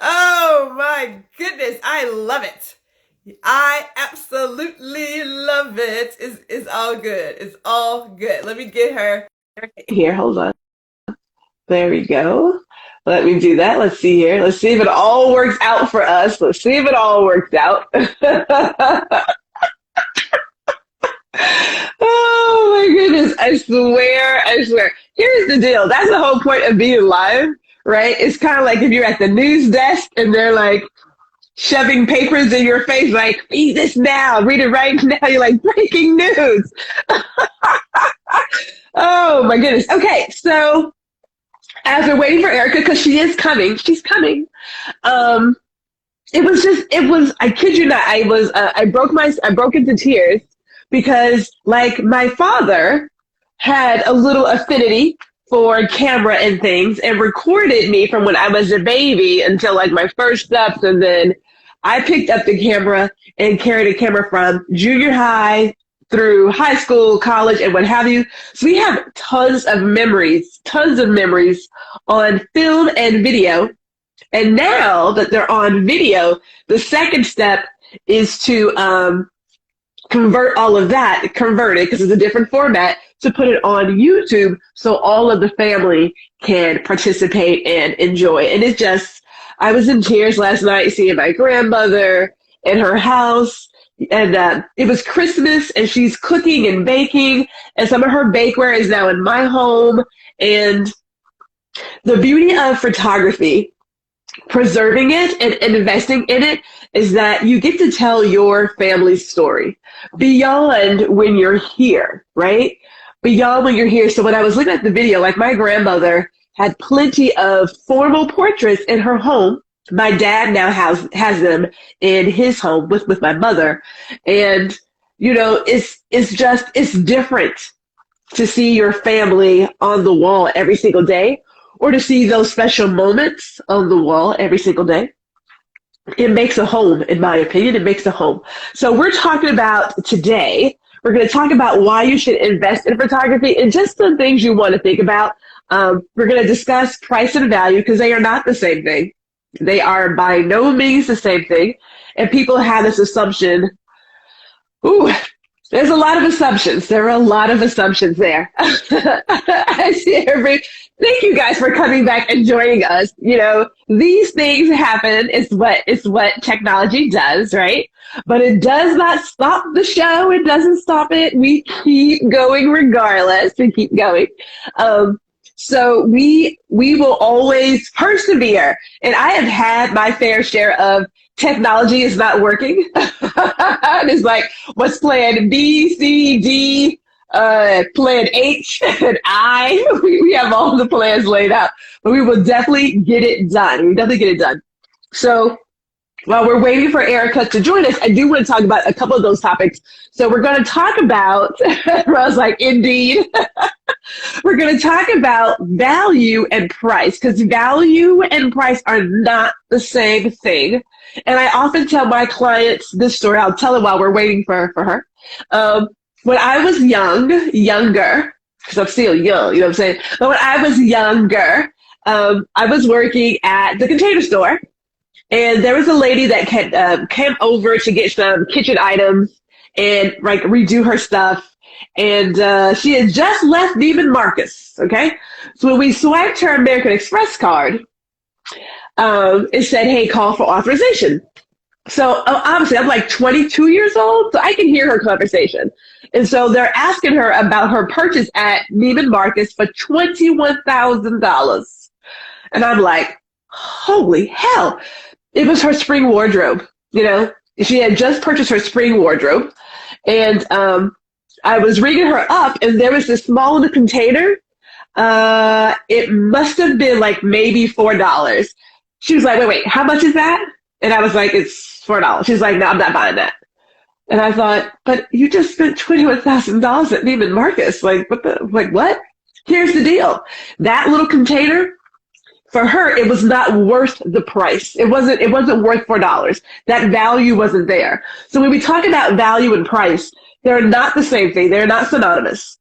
Oh my goodness, I love it. I absolutely love it. It's all good. It's all good. Let me get her here. Hold on. There we go. Let me do that. Let's see here. Let's see if it all works out for us. Let's see if it all works out. Oh my goodness. I swear, I swear. Here's the deal. That's the whole point of being live, right? It's kind of like if you're at the news desk and they're like shoving papers in your face, like, read this now, read it right now. You're like, breaking news. Oh my goodness. Okay. So as we're waiting for Erica, because she's coming. Um, I kid you not, I broke into tears because like my father had a little affinity for camera and things and recorded me from when I was a baby until like my first steps. And then I picked up the camera and carried a camera from junior high through high school, college, and what have you. So we have tons of memories on film and video. And now that they're on video, the second step is to convert it because it's a different format, to put it on YouTube so all of the family can participate and enjoy. And I was in tears last night seeing my grandmother in her house. And it was Christmas, and she's cooking and baking, and some of her bakeware is now in my home. And the beauty of photography, preserving it and investing in it, is that you get to tell your family's story beyond when you're here, right? Beyond when you're here. So when I was looking at the video, like my grandmother had plenty of formal portraits in her home. My dad now has them in his home with my mother. And, you know, it's different to see your family on the wall every single day, or to see those special moments on the wall every single day. It makes a home, in my opinion. It makes a home. So we're talking about today, we're going to talk about why you should invest in photography and just some things you want to think about. We're going to discuss price and value because they are not the same thing. They are by no means the same thing. And people have this assumption. Ooh, there's a lot of assumptions. There are a lot of assumptions there. I see thank you guys for coming back and joining us. You know, these things happen. It's what technology does, right? But it does not stop the show. It doesn't stop it. We keep going regardless. We keep going. So we will always persevere. And I have had my fair share of technology is not working. It's like, what's plan B, C, D, plan H, and I? We have all the plans laid out, but we will definitely get it done. So while we're waiting for Erica to join us, I do want to talk about a couple of those topics. So we're going to talk about, I was like, indeed. We're going to talk about value and price, because value and price are not the same thing. And I often tell my clients this story. I'll tell it while we're waiting for her. When I was younger, because I'm still young, you know what I'm saying? But when I was younger, I was working at the Container Store. And there was a lady that came over to get some kitchen items and like redo her stuff. And she had just left Neiman Marcus, okay? So when we swiped her American Express card, it said, hey, call for authorization. So obviously I'm like 22 years old, so I can hear her conversation. And so they're asking her about her purchase at Neiman Marcus for $21,000. And I'm like, holy hell. It was her spring wardrobe, you know? She had just purchased her spring wardrobe. And I was ringing her up, and there was this small little container. It must have been like maybe $4. She was like, wait, how much is that? And I was like, it's $4. She's like, no, I'm not buying that. And I thought, but you just spent $21,000 at Neiman Marcus. Like, what? Here's the deal. That little container, for her, it was not worth the price. It wasn't worth $4. That value wasn't there. So when we talk about value and price, they're not the same thing. They're not synonymous.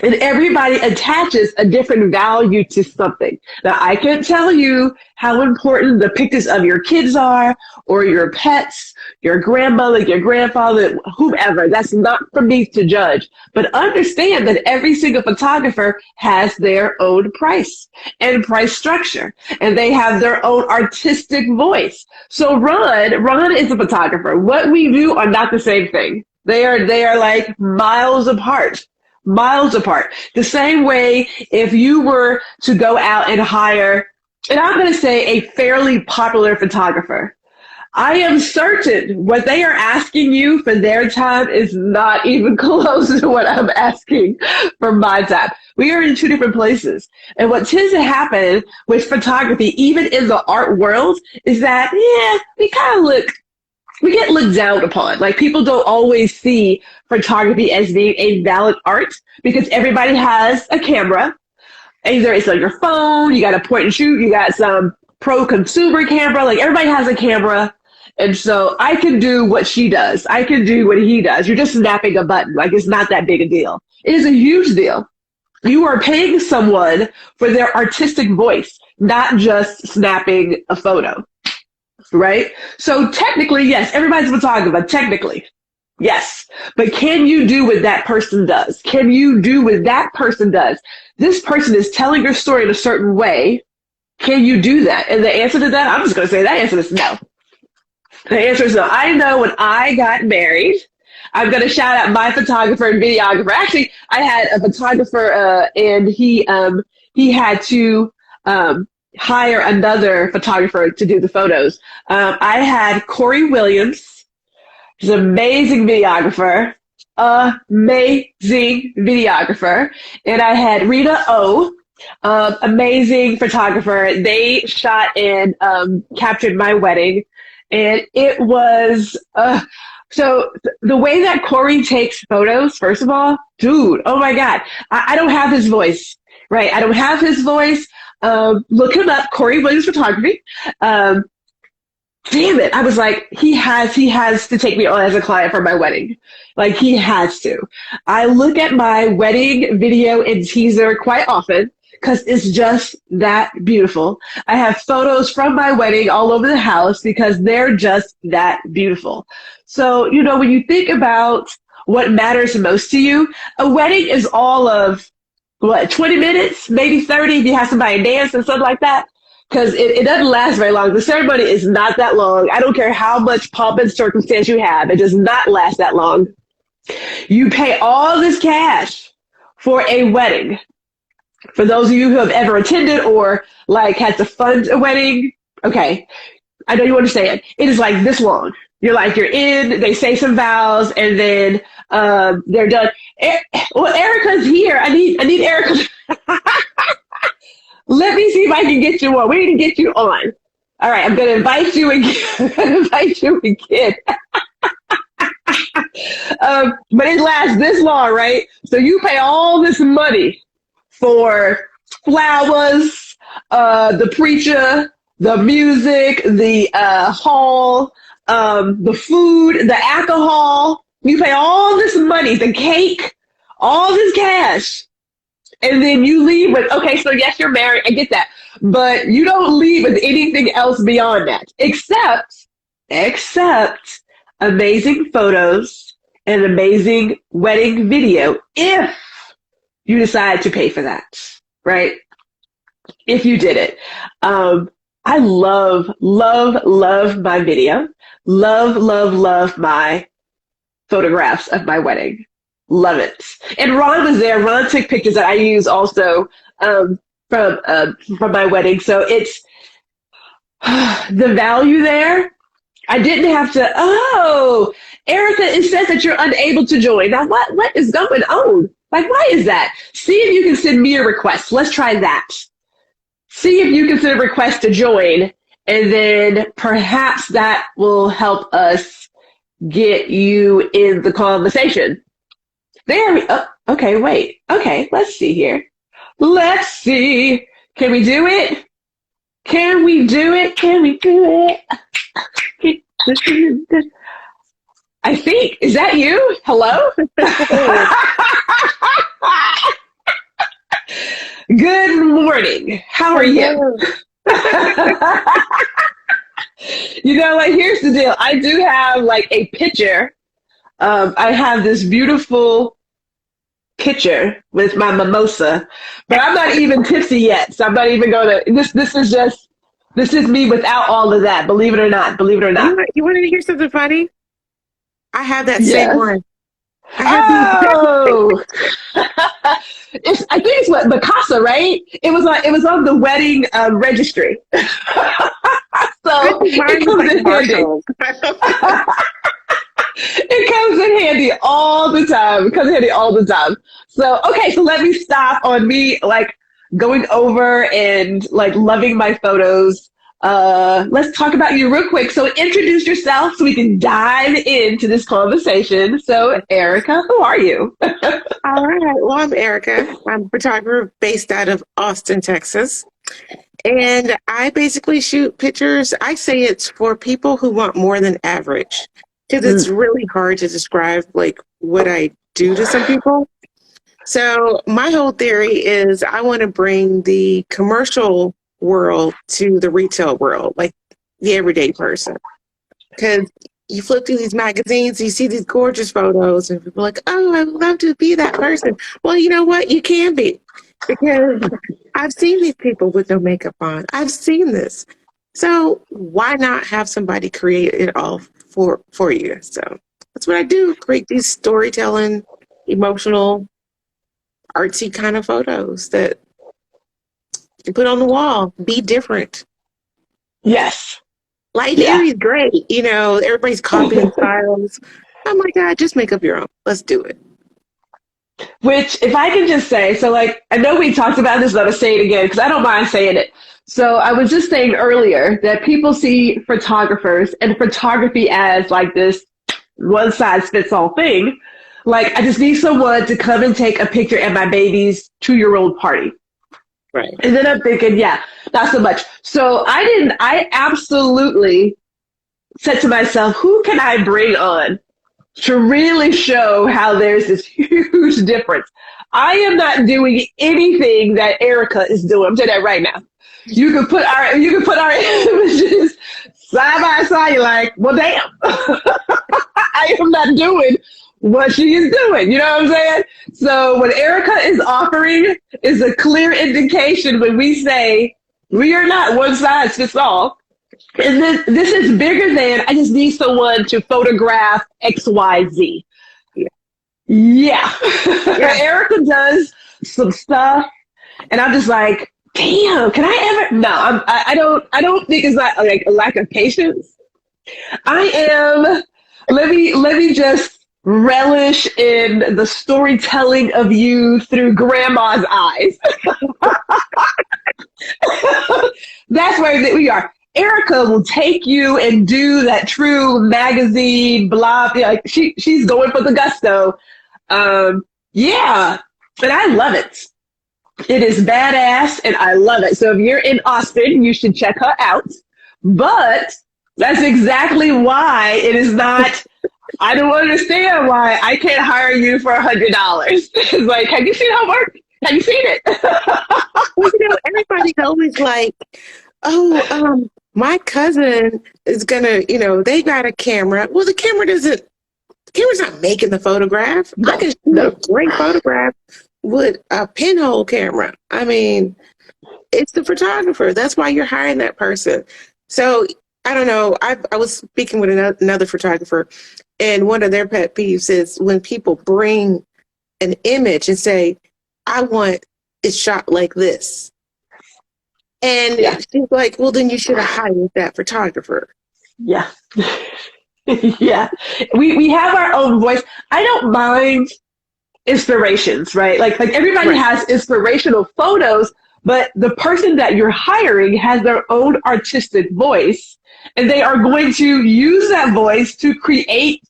And everybody attaches a different value to something. Now, I can't tell you how important the pictures of your kids are, or your pets, your grandmother, your grandfather, whomever. That's not for me to judge. But understand that every single photographer has their own price and price structure, and they have their own artistic voice. So Ron is a photographer. What we do are not the same thing. They are like miles apart. Miles apart. The same way if you were to go out and hire, and I'm going to say a fairly popular photographer, I am certain what they are asking you for their time is not even close to what I'm asking for my time. We are in two different places. And what tends to happen with photography, even in the art world, is that, we get looked down upon. Like, people don't always see photography as being a valid art because everybody has a camera. Either it's on your phone, you got a point and shoot, you got some pro consumer camera. Like, everybody has a camera. And so I can do what she does. I can do what he does. You're just snapping a button. Like, it's not that big a deal. It is a huge deal. You are paying someone for their artistic voice, not just snapping a photo. Right? So technically, yes, everybody's a photographer. Technically, yes. But can you do what that person does? Can you do what that person does? This person is telling your story in a certain way. Can you do that? And the answer to that, I'm just going to say that answer is no. The answer is no. I know when I got married, I'm going to shout out my photographer and videographer. Actually, I had a photographer, and he had to, hire another photographer to do the photos. I had Corey Williams, who's an amazing videographer, and I had Rita O, amazing photographer. They shot and captured my wedding, and it was so the way that Corey takes photos. First of all, dude, oh my God, I don't have his voice, right? I don't have his voice. Look him up, Corey Williams Photography. Damn it. I was like, he has to take me on as a client for my wedding. Like, he has to. I look at my wedding video and teaser quite often because it's just that beautiful. I have photos from my wedding all over the house because they're just that beautiful. So, when you think about what matters most to you, a wedding is all of 20 minutes, maybe 30 if you have somebody dance and stuff like that, because it doesn't last very long. The ceremony is not that long. I don't care how much pomp and circumstance you have. It does not last that long. You pay all this cash for a wedding. For those of you who have ever attended or had to fund a wedding, okay, I know you understand. It is like this long. You're in, they say some vows, and then they're done. Well, Erica's here. I need Erica. Let me see if I can get you on. We need to get you on. All right, I'm going to invite you again. But it lasts this long, right? So you pay all this money for flowers, the preacher, the music, the hall, the food, the alcohol. You pay all this money, the cake, all this cash, and then you leave with, okay, so yes, you're married, I get that, but you don't leave with anything else beyond that, except amazing photos and amazing wedding video, if you decide to pay for that, right? If you did it. I love my video. Love my photographs of my wedding. Love it. And Ron was there. Ron took pictures that I use also from my wedding. So it's the value there. I didn't have to, Erica, it says that you're unable to join. Now, what is going on? Why is that? See if you can send me a request. Let's try that. See if you can send a request to join, and then perhaps that will help us get you in the conversation. Okay, wait. Okay, let's see here. Let's see. Can we do it? Can we do it? I think. Is that you? Hello? Good morning. How are you? Hello. Like, here's the deal. I do have like a picture. I have this beautiful picture with my mimosa, but I'm not even tipsy yet. So I'm not even going to, this is me without all of that. Believe it or not. Believe it or not. You want to hear something funny? I have that same Yes. one. I have the exact Oh, I think it's what Mikasa, right? It was on the wedding registry, I so think it mine was comes like in handy. Marshall. It comes in handy all the time. It comes in handy all the time. So okay, so let me stop on me like going over and like loving my photos. Let's talk about you real quick. So introduce yourself so we can dive into this conversation. So Erica, who are you? All right. Well, I'm Erica. I'm a photographer based out of Austin, Texas. And I basically shoot pictures. I say it's for people who want more than average because it's Mm. really hard to describe like what I do to some people. So my whole theory is I want to bring the commercial world to the retail world, like the everyday person. Because you flip through these magazines, you see these gorgeous photos, and people are like, oh, I would love to be that person. Well, you know what? You can be. Because I've seen these people with no makeup on. I've seen this. So why not have somebody create it all for you? So that's what I do. Create these storytelling, emotional, artsy kind of photos that you put on the wall. Be different. Yes. Light and Yeah. airy is great. Everybody's copying styles. Oh my God, just make up your own. Let's do it. Which, if I can just say, so like, I know we talked about this, but I'll say it again because I don't mind saying it. So I was just saying earlier that people see photographers and photography as like this one size fits all thing. Like, I just need someone to come and take a picture at my baby's 2-year-old party. Right. And then I'm thinking, yeah, not so much. So I absolutely said to myself, who can I bring on to really show how there's this huge difference? I am not doing anything that Erica is doing. I'm telling you that right now. You can put our images side by side. You're like, well, damn, I am not doing what she is doing. You know what I'm saying? So what Erica is offering is a clear indication when we say we are not one size fits all. And this is bigger than I just need someone to photograph XYZ. Yeah. Yeah. Yeah. Erica does some stuff and I'm just like, damn, can I ever? No, I don't think it's not like a lack of patience. I am, let me just relish in the storytelling of you through grandma's eyes. That's where we are. Erica will take you and do that true magazine blah. Like she's going for the gusto. Yeah, and I love it. It is badass, and I love it. So if you're in Austin, you should check her out. But that's exactly why it is not. I don't understand why I can't hire you for $100. It's like, have you seen her work? Have you seen it? Well, everybody's always like, oh, my cousin is gonna, they got a camera. Well, the camera's not making the photograph. I No, can shoot a no. great photograph with a pinhole camera. I mean, it's the photographer. That's why you're hiring that person. So I don't know. I was speaking with another photographer, and one of their pet peeves is when people bring an image and say, I want it shot like this. And Yeah, she's like, well, then you should have hired that photographer. yeah. Yeah, we have our own voice. I don't mind inspirations, right? Like everybody Right. has inspirational photos, but the person that you're hiring has their own artistic voice, and they are going to use that voice to create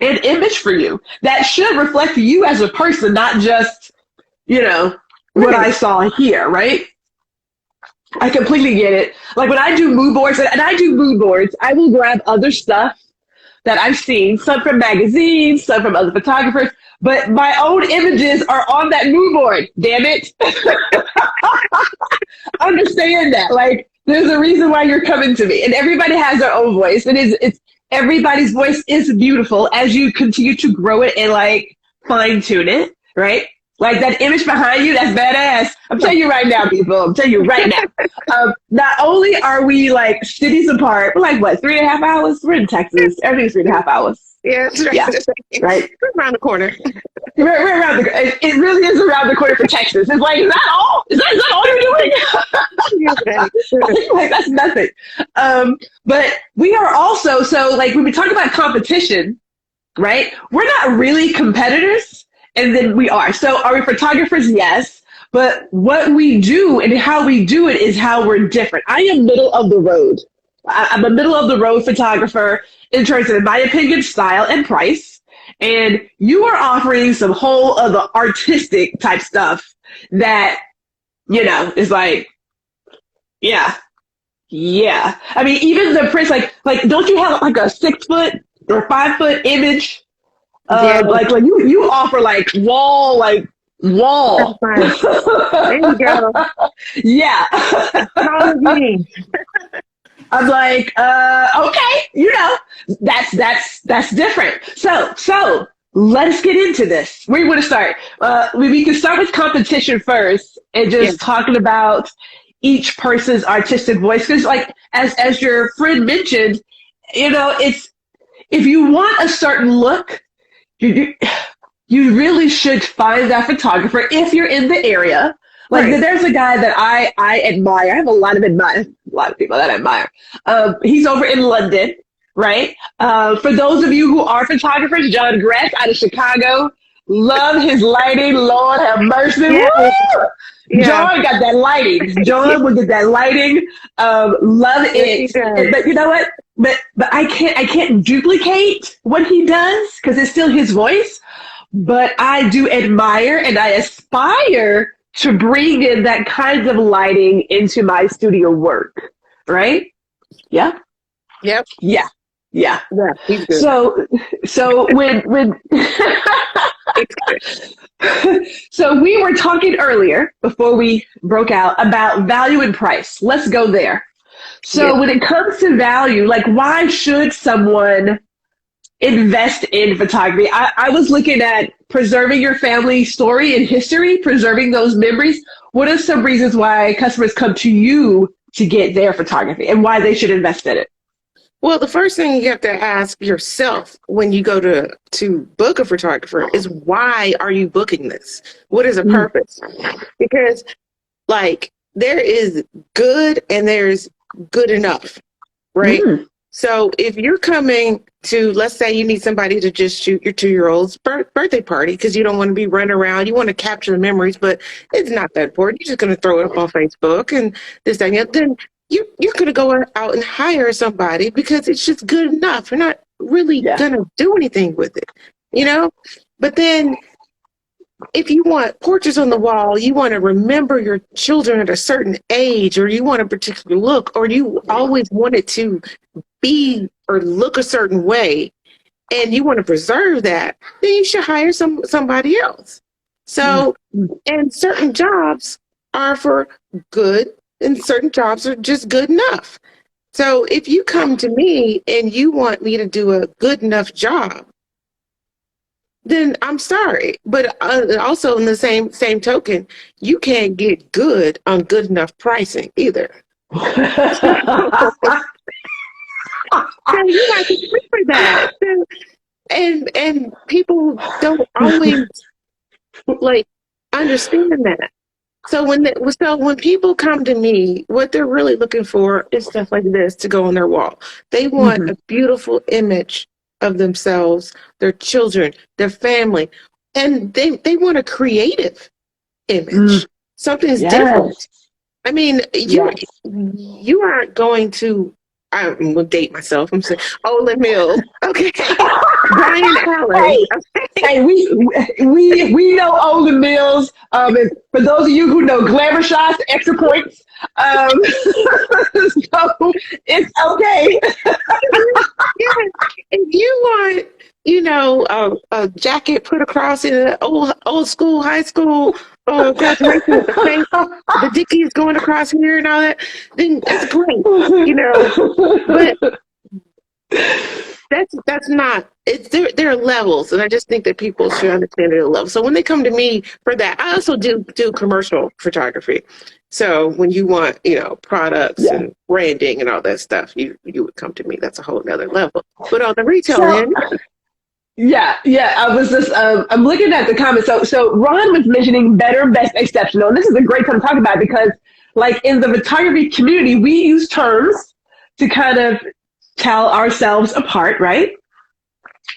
an image for you that should reflect you as a person, not just what Right. I saw here, right? I completely get it. Like when I do mood boards, and I do mood boards, I will grab other stuff that I've seen, some from magazines, some from other photographers, but my own images are on that mood board. Damn it. Understand that. Like, there's a reason why you're coming to me. And everybody has their own voice. It's everybody's voice is beautiful as you continue to grow it and like fine tune it, right? Like that image behind you, that's badass. I'm telling you right now, people. I'm telling you right now. Not only are we like cities apart, we're like what, 3.5 hours? We're in Texas. Everything's 3.5 hours. Yeah, that's right. Yeah, right. We're around the corner. We're around the. It really is around the corner for Texas. It's like, is that all? Is that all you're doing? Like that's nothing. But we are also so like when we talk about competition, right? We're not really competitors. And then we are. So are we photographers? Yes. But what we do and how we do it is how we're different. I am middle of the road. I'm a middle of the road photographer in terms of, in my opinion, style and price. And you are offering some whole other artistic type stuff that, you know, is like, yeah. I mean, even the prints, like, don't you have like a 6 foot or 5 foot image? Like you offer like wall. There you go. Yeah. I'm like, okay, you know, that's different. So let's get into this. Where you want to start? We can start with competition first and just talking about each person's artistic voice. Because like, as your friend mentioned, you know, it's, if you want a certain look, you really should find that photographer if you're in the area. Like there's a guy that I admire. I have a lot of people that I admire. He's over in London, right? For those of you who are photographers, John Gress out of Chicago. Love his lighting. Lord have mercy. Yeah. Yeah. John got that lighting. John will get that lighting. Love it. But you know what? But I can't duplicate what he does because it's still his voice. But I do admire and I aspire to bring in that kind of lighting into my studio work. Right? Yeah. Yep. Yeah. He's good. So when so we were talking earlier before we broke out about value and price. Let's go there. So when it comes to value, like why should someone invest in photography? I was looking at preserving your family story and history, preserving those memories. What are some reasons why customers come to you to get their photography and why they should invest in it? Well, the first thing you have to ask yourself when you go to book a photographer is, why are you booking this? What is the purpose? Because like there is good and there's good enough, right? So if you're coming to, let's say you need somebody to just shoot your 2-year-old's birthday party because you don't want to be running around, you want to capture the memories, but it's not that important. You're just going to throw it up on Facebook and this, that, and that. Then you're going to go out and hire somebody because it's just good enough. You're not really going to do anything with it, you know? But then if you want portraits on the wall, you want to remember your children at a certain age, or you want a particular look, or you always wanted to be or look a certain way, and you want to preserve that, then you should hire somebody else. So, and certain jobs are for good, and certain jobs are just good enough. So if you come to me and you want me to do a good enough job, then I'm sorry. But also in the same token, you can't get good on good enough pricing either. So you have to pay for that. And people don't always like understand that. So when people come to me, what they're really looking for is stuff like this to go on their wall. They want a beautiful image of themselves, their children, their family, and they want a creative image. Something's different. I mean, you aren't going to, I'm going to date myself. I'm saying Olin Mills. Okay. Brian Allen. Hey, we know Olin Mills. And for those of you who know glamour shots, extra points. So it's okay. If you want, a jacket put across in an old school, high school graduation with the face, the Dickies going across here and all that, then that's great, But that's not. It's there are levels, and I just think that people should understand there are levels. So when they come to me for that, I also do commercial photography. So when you want, products Yeah. and branding and all that stuff, you would come to me. That's a whole nother level. But on the retail So, end, yeah. I was just, I'm looking at the comments. So Ron was mentioning better, best, exceptional. And this is a great time to talk about it because, like, in the photography community, we use terms to kind of tell ourselves apart, right?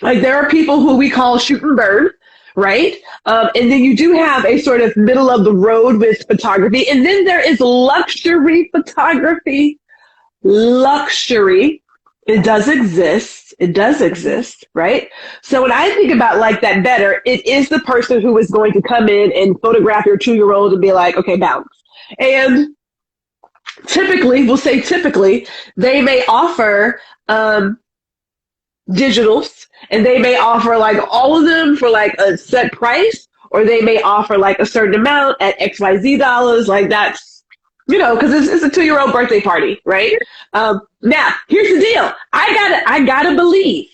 Like, there are people who we call shoot and burn, right? And then you do have a sort of middle of the road with photography. And then there is luxury photography. Luxury. It does exist. It does exist, right? So when I think about like that better, it is the person who is going to come in and photograph your 2-year-old and be like, okay, bounce. And typically, they may offer digitals, and they may offer like all of them for like a set price, or they may offer like a certain amount at XYZ dollars. Like that's, because it's a 2-year-old birthday party, right? Now, here's the deal. I gotta believe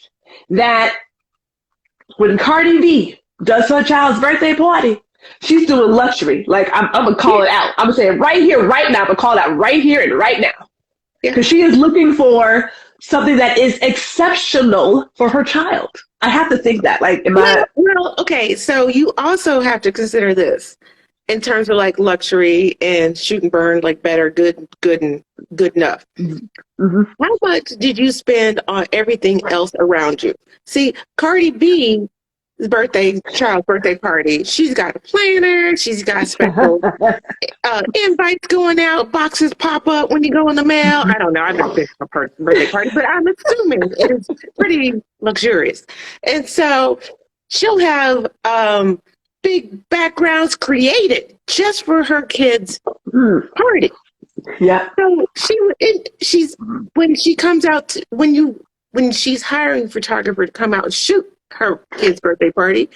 that when Cardi B does her child's birthday party, she's doing luxury. Like I'm gonna call it out. I'm gonna say it right here, right now. I'm gonna call it out right here and right now, because she is looking for something that is exceptional for her child. I have to think that. Like, okay. So you also have to consider this in terms of like luxury and shoot and burn, like better, good enough. Mm-hmm. How much did you spend on everything else around you? See, Cardi B's child's birthday party, she's got a planner, she's got special invites going out, boxes pop up when you go in the mail. I don't know, I've never been to a birthday party, but I'm assuming it's pretty luxurious. And so she'll have big backgrounds created just for her kids' party. Yeah. So she's when she comes out when she's hiring a photographer to come out and shoot her kid's birthday party,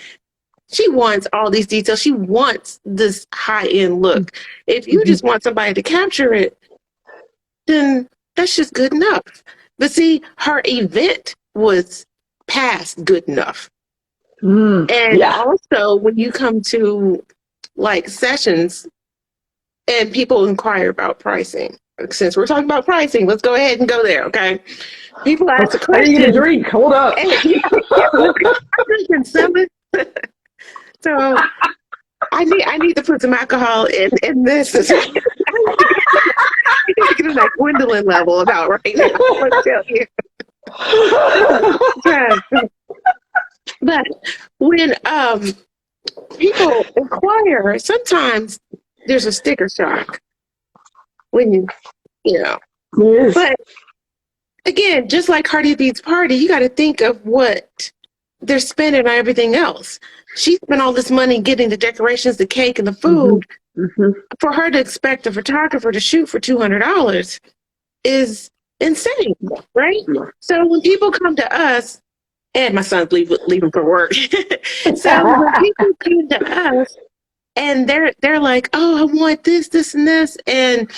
she wants all these details. She wants this high-end look. If you just want somebody to capture it, then that's just good enough. But see, her event was past good enough. And also, when you come to like sessions and people inquire about pricing, since we're talking about pricing, let's go ahead and go there, okay? People ask a question. I need a drink. Hold up. I'm drinking something. So I need to put some alcohol in this. I need to get to that Gwendolyn level about right now. I'm gonna tell you. But when people inquire, sometimes there's a sticker shock when Yes. But again, just like Cardi B's party, you got to think of what they're spending on everything else. She spent all this money getting the decorations, the cake, and the food. For her to expect a photographer to shoot for $200 is insane, right? So when people come to us, and my son's leaving for work. So when people come to us and they're like, oh, I want this, and this, and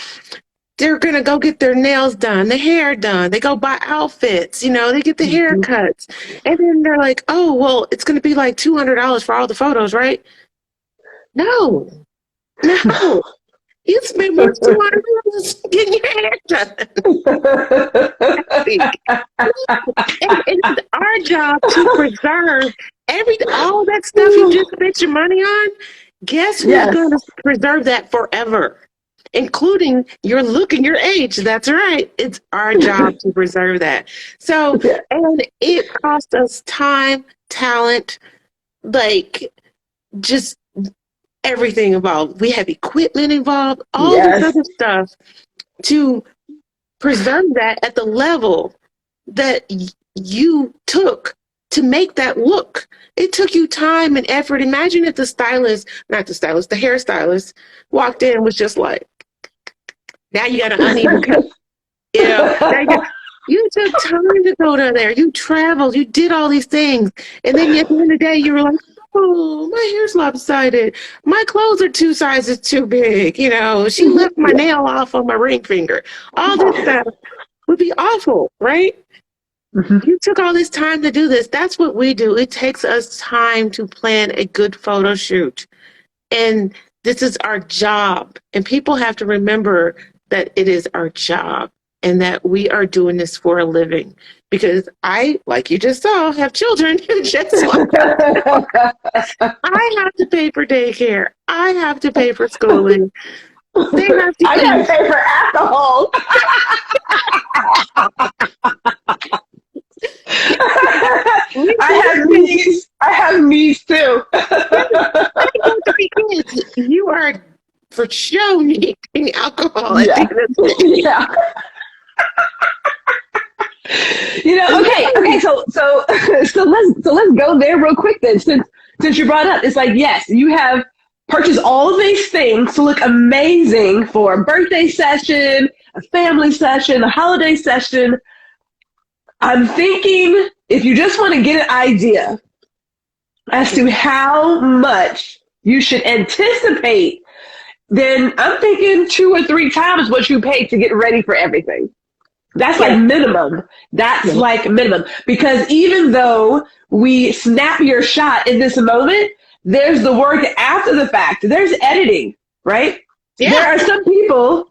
they're gonna go get their nails done, the hair done, they go buy outfits, they get the haircuts, and then they're like, oh, well, it's gonna be like $200 for all the photos, right? No. You spend more than $200 getting your hair done. And it's our job to preserve all that stuff you just spent your money on. Guess who's going to preserve that forever? Including your look and your age. That's right. It's our job to preserve that. So, and it costs us time, talent, like just everything involved. We have equipment involved, all this other stuff to preserve that at the level that you took to make that look. It took you time and effort. Imagine if the hairstylist walked in and was just like, now you got an uneven cut. You took time to go to there. You traveled. You did all these things. And then at the end of the day, you were like, oh, my hair's lopsided. My clothes are 2 sizes too big. You know, she left my nail off on my ring finger. All this stuff would be awful, right? Mhm. You took all this time to do this. That's what we do. It takes us time to plan a good photo shoot. And this is our job. And people have to remember that it is our job and that we are doing this for a living. Because I, like you just saw, have children just like I have to pay for daycare. I have to pay for schooling. They have to I gotta eat. pay for alcohol. I have needs. I have needs too. I got 3 kids. You are for sure needing alcohol at the Yeah. end of the day. Yeah. Okay. So let's go there real quick then. Since you brought up, it's like yes, you have purchased all of these things to look amazing for a birthday session, a family session, a holiday session. I'm thinking if you just want to get an idea as to how much you should anticipate, then I'm thinking 2 or 3 times what you paid to get ready for everything. That's like minimum. That's like minimum. Because even though we snap your shot in this moment, there's the work after the fact. There's editing, right? Yeah. There are some people,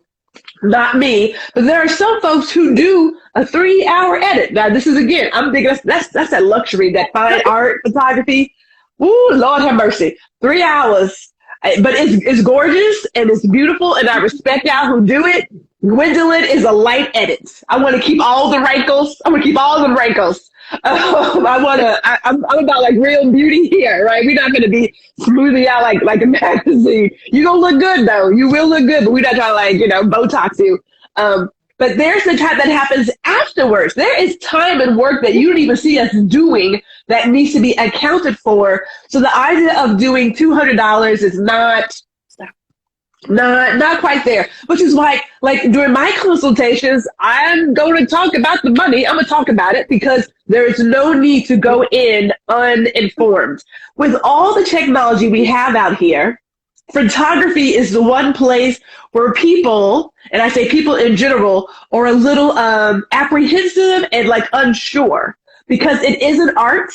not me, but there are some folks who do a 3-hour edit. Now, this is again, I'm thinking that's that luxury, that fine art photography. Ooh, Lord have mercy. 3 hours. But it's gorgeous and it's beautiful, and I respect y'all who do it. Gwendolyn is a light edit. I want to keep all the wrinkles. I want to keep all the wrinkles. I'm about like real beauty here, right? We're not going to be smoothing out like a magazine. You're going to look good though. You will look good, but we're not trying to Botox you. But there's the time that happens afterwards. There is time and work that you don't even see us doing that needs to be accounted for. So the idea of doing $200 is not quite there, which is why, like during my consultations, I'm going to talk about the money. I'm going to talk about it because there's no need to go in uninformed. With all the technology we have out here, photography is the one place where people, and I say people in general, are a little apprehensive and like unsure because it is an art.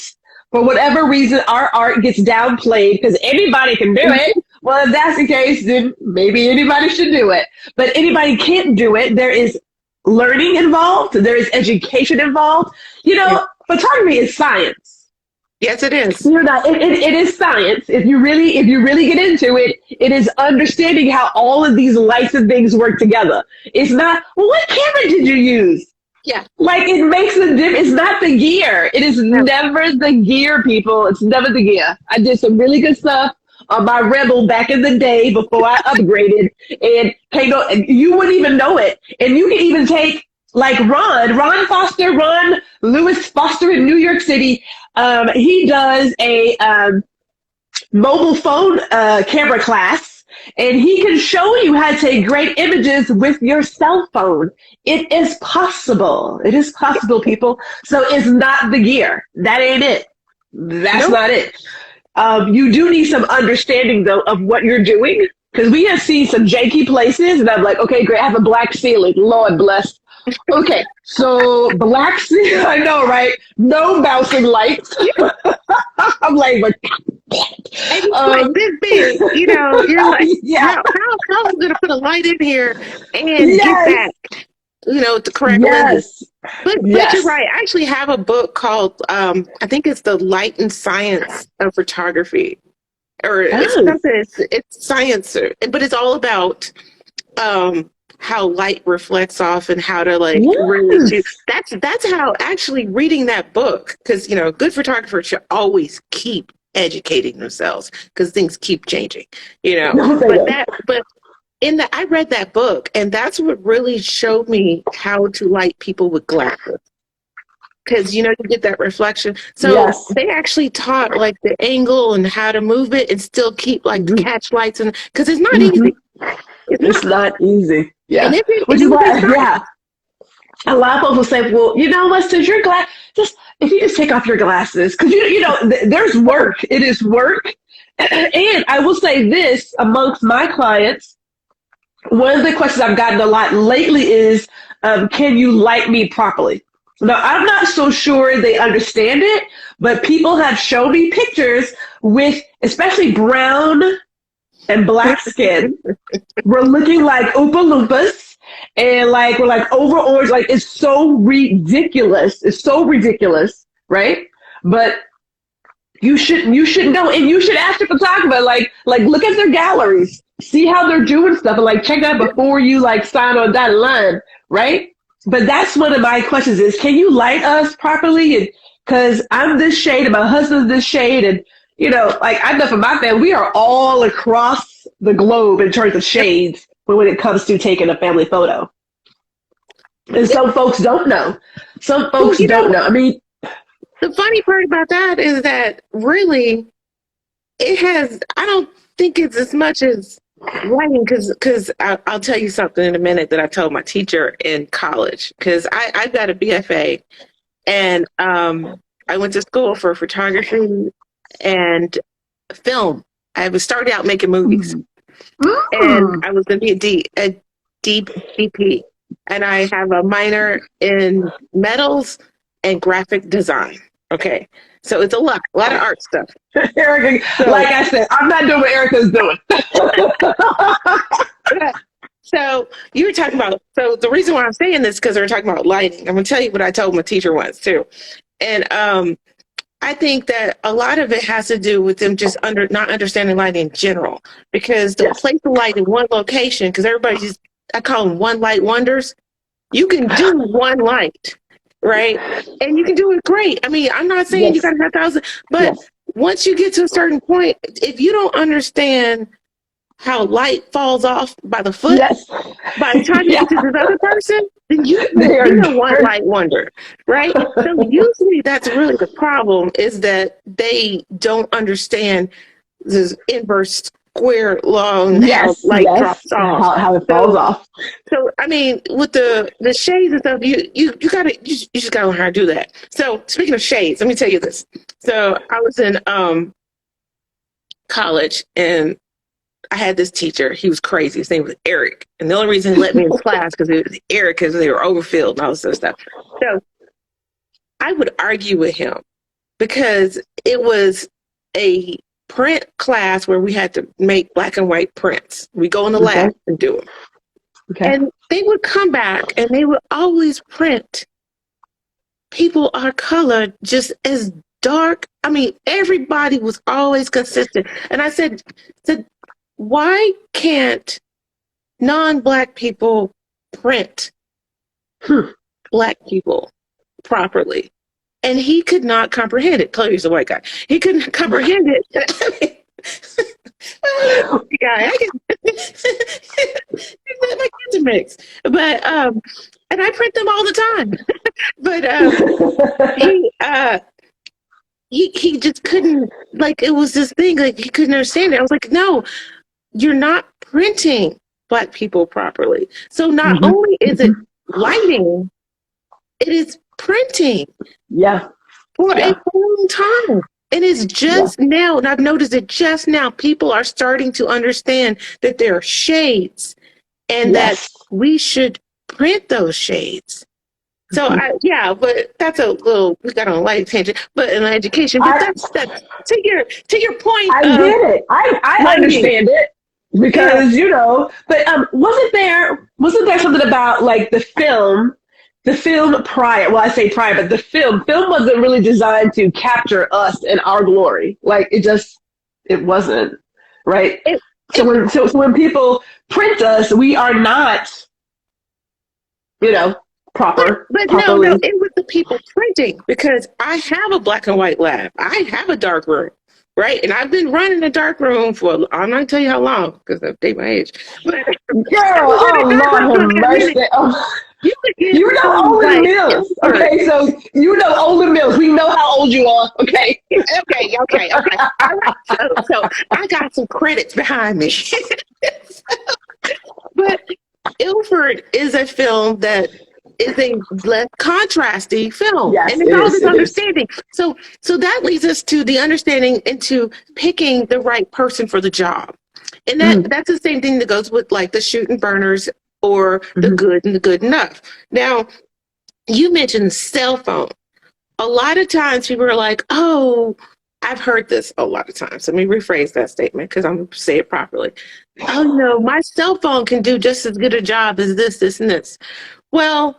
For whatever reason, our art gets downplayed because anybody can do it. Well, if that's the case, then maybe anybody should do it. But anybody can't do it. There is learning involved. There is education involved. Photography is science. Yes, it is. It is science. If you really get into it, it is understanding how all of these lights and things work together. It's not, well, what camera did you use? Yeah. Like it makes a difference. It's not the gear. It is never the gear, people. It's never the gear. I did some really good stuff on my Rebel back in the day before I upgraded, and you wouldn't even know it. And you can even take like Ron Lewis Foster in New York City. He does a mobile phone camera class. And he can show you how to take great images with your cell phone. It is possible. It is possible, people. So it's not the gear. That ain't it. That's not it. You do need some understanding, though, of what you're doing. Because we have seen some janky places, and I'm like, okay, great, I have a black ceiling. Lord bless. Okay, so black ceiling, I know, right? No bouncing lights. I'm like, but like this big, you're like, how am I going to put a light in here and get that, the correct lenses? But you're right. I actually have a book called, I think it's The Light and Science of Photography. Or it's science, but it's all about how light reflects off and how to really shoot. That's how but reading that book, because good photographers should always keep educating themselves because things keep changing, but I read that book, and that's what really showed me how to light people with glasses, because you get that reflection. So they actually taught like the angle and how to move it and still keep catch lights, and because it's not easy. It's not easy. Yeah. And Which is why, a lot of folks will say, well, you know what, since your glass, just if you just take off your glasses, because there's work. It is work. And I will say this amongst my clients, one of the questions I've gotten a lot lately is, can you light me properly? Now, I'm not so sure they understand it, but people have shown me pictures with especially brown and black skin. We're looking like Oompa Loompas, and like we're like over orange. Like it's so ridiculous. It's so ridiculous, right? But you should know, and you should ask the photographer. Like look at their galleries, see how they're doing stuff, and like check that before you like sign on that line, right? But that's one of my questions: is can you light us properly? And because I'm this shade, and my husband's this shade, and like I know for my family, we are all across the globe in terms of shades when it comes to taking a family photo. And some folks don't know. Some folks don't know. I mean, the funny part about that is that really I don't think it's as much as writing, because I'll tell you something in a minute that I told my teacher in college, because I got a BFA, and I went to school for photography and film. I was started out making movies, and I was going to be a DP, and I have a minor in metals and graphic design. Okay, so it's a lot of art stuff. Erica, so, like I said, I'm not doing what Erica's doing. So you were talking about. So the reason why I'm saying this is because we're talking about lighting. I'm going to tell you what I told my teacher once too, and I think that a lot of it has to do with them just not understanding lighting in general, because the place the light in one location, because I call them one light wonders. You can do one light, right? And you can do it great. I mean, I'm not saying you got to have thousands, but once you get to a certain point, if you don't understand how light falls off by the foot, by the time you get to this other person, then you're a one light wonder, right? So usually that's really the problem, is that they don't understand this inverse square law and how light drops off, how it falls off. So I mean, with the shades and stuff, you just gotta learn how to do that. So speaking of shades, let me tell you this. So I was in college, and I had this teacher. He was crazy. His name was Eric, and the only reason he let me in class because it was Eric, because they were overfilled and all this other stuff. So I would argue with him because it was a print class where we had to make black and white prints. We go in the lab and do them. Okay. And they would come back and they would always print people our color just as dark. I mean, everybody was always consistent. And I said, why can't non-black people print black people properly? And he could not comprehend it. Clearly, he's a white guy. He couldn't comprehend it. I my kids are mixed, but and I print them all the time. But he just couldn't, like, it was this thing, like he couldn't understand it. I was like, no, you're not printing black people properly. So not only is it lighting, it is printing. For a long time. And it's just now, and I've noticed it just now, people are starting to understand that there are shades and that we should print those shades. So but that's a little, we got on a light tangent, but in education, but that's to your point. I get it. I understand it. Because but wasn't there something about like the film prior? Well, I say prior, but the film wasn't really designed to capture us in our glory. Like it wasn't, right? So when people print us, we are not, proper. But properly. No, it was the people printing, because I have a black and white lab. I have a dark room. Right, and I've been running a dark room for, I'm not going to tell you how long, because I date my age. But, girl, Lord have mercy. You know Olin Mills. Okay, so you know Olin Mills. We know how old you are. Okay. Okay. All right. So I got some credits behind me. But Ilford is a film that is a less contrasty film, Yes, and it's it all is. this It is. understanding. So that leads us to the understanding into picking the right person for the job, and Mm, that's the same thing that goes with like the shoot and burners or the mhm. good and the good enough. Now, you mentioned cell phone. A lot of times people are like, "Oh, I've heard this a lot of times." Let me rephrase that statement because I'm going to say it properly. Oh no, my cell phone can do just as good a job as this, and this. Well,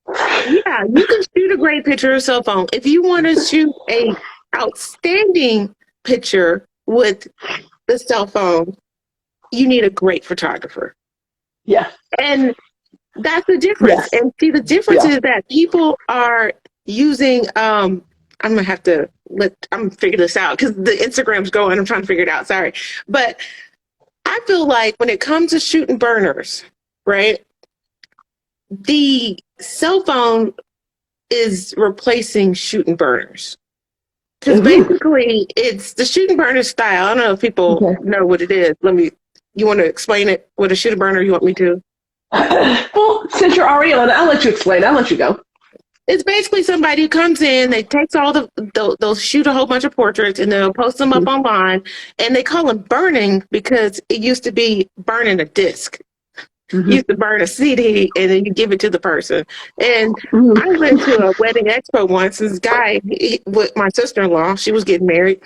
yeah, you can shoot a great picture of a cell phone. If you want to shoot a outstanding picture with the cell phone, you need a great photographer. Yeah. And that's the difference. Yes. And see, the difference Yeah. is that people are using I'm gonna have to I'm gonna figure this out because the Instagram's going, I'm trying to figure it out. Sorry. But I feel like when it comes to shooting burners, right? The cell phone is replacing shooting burners. Because Mhm. basically it's the shooting burner style. I don't know if people Okay. know what it is. You want to explain it with a shooting burner? You want me to? Well, since you're already on, I'll let you explain. I'll let you go. It's basically somebody who comes in, they takes all they'll shoot a whole bunch of portraits and they'll post them up online, and they call them burning because it used to be burning a disc. You Mm-hmm. used to burn a CD and then you give it to the person. And I Mm-hmm. went to a wedding expo once. This guy with my sister-in-law, she was getting married,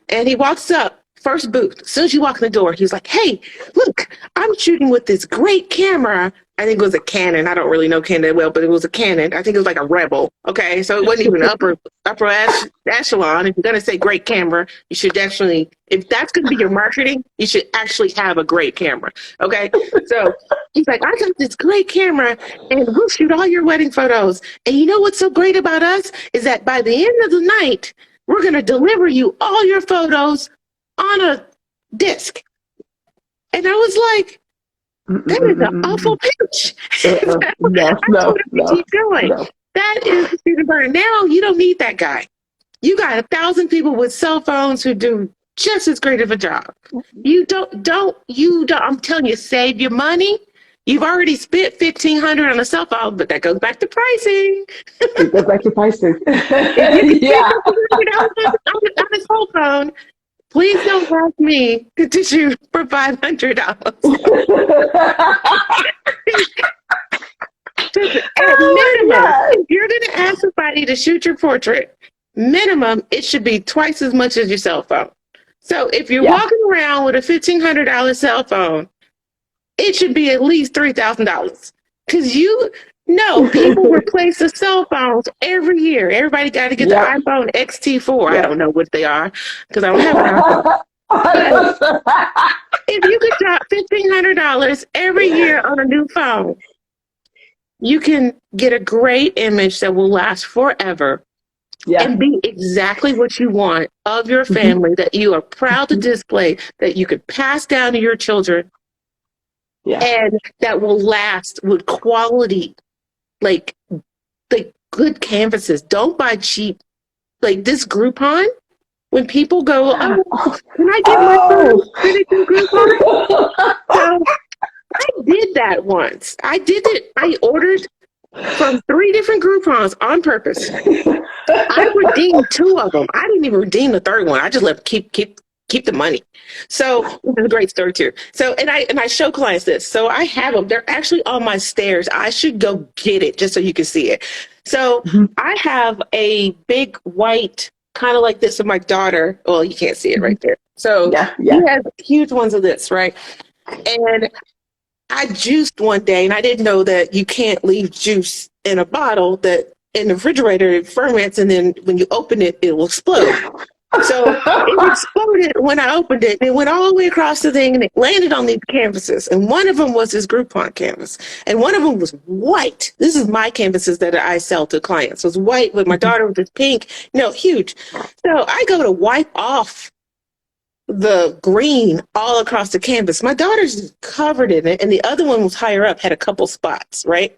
and he walks up, first booth. As soon as you walk in the door, he's like, "Hey, look, I'm shooting with this great camera." I think it was a Canon. I don't really know Canon well, but it was a Canon. I think it was like a Rebel. Okay, so it wasn't even echelon. If you're gonna say great camera, you should actually, if that's gonna be your marketing, you should actually have a great camera. Okay, so he's like, "I got this great camera, and we'll shoot all your wedding photos. And you know what's so great about us is that by the end of the night, we're gonna deliver you all your photos on a disc." And I was like, "That is an awful pitch." So No, I told no, him to no, keep going. no. That is the shooting burner. Now you don't need that guy. You got 1,000 people with cell phones who do just as great of a job. You don't, I'm telling you, save your money. You've already spent 1,500 on a cell phone, but that goes back to pricing. It goes back to pricing. If you can spend Yeah. $1,500 on a cell phone, please don't ask me to shoot for $500. At Oh my minimum, God. if you're going to ask somebody to shoot your portrait, minimum, it should be twice as much as your cell phone. So if you're Yeah. walking around with a $1,500 cell phone, it should be at least $3,000. Because you know people replace the cell phones every year. Everybody got to get the Yep. iPhone XT4. I Yep. don't know what they are because I don't have an iPhone. But if you could drop $1,500 every year on a new phone, you can get a great image that will last forever Yeah. and be exactly what you want of your Mhm. family, that you are proud to display, that you could pass down to your children, Yeah. and that will last with quality, like good canvases. Don't buy cheap. Like this Groupon, when people go, "Oh, can I get my photo Oh. printed through Groupon?" So I did that once. I did it. I ordered from 3 different Groupons on purpose. I redeemed 2 of them. I didn't even redeem the third one. I just let keep the money. So it's a great story too. So and I show clients this. So I have them. They're actually on my stairs. I should go get it just so you can see it. So Mhm. I have a big white, kind of like this of my daughter. Well, you can't see it right there. So Yeah. he Yeah. has huge ones of this, right? And I juiced one day, and I didn't know that you can't leave juice in a bottle, that in the refrigerator it ferments, and then when you open it, it will explode. So it exploded when I opened it, and it went all the way across the thing, and it landed on these canvases. And one of them was this Groupon canvas, and one of them was white. This is my canvases that I sell to clients. It was white with my daughter with this pink, huge. So I go to wipe off the green all across the canvas. My daughter's covered in it, and the other one was higher up, had a couple spots, right?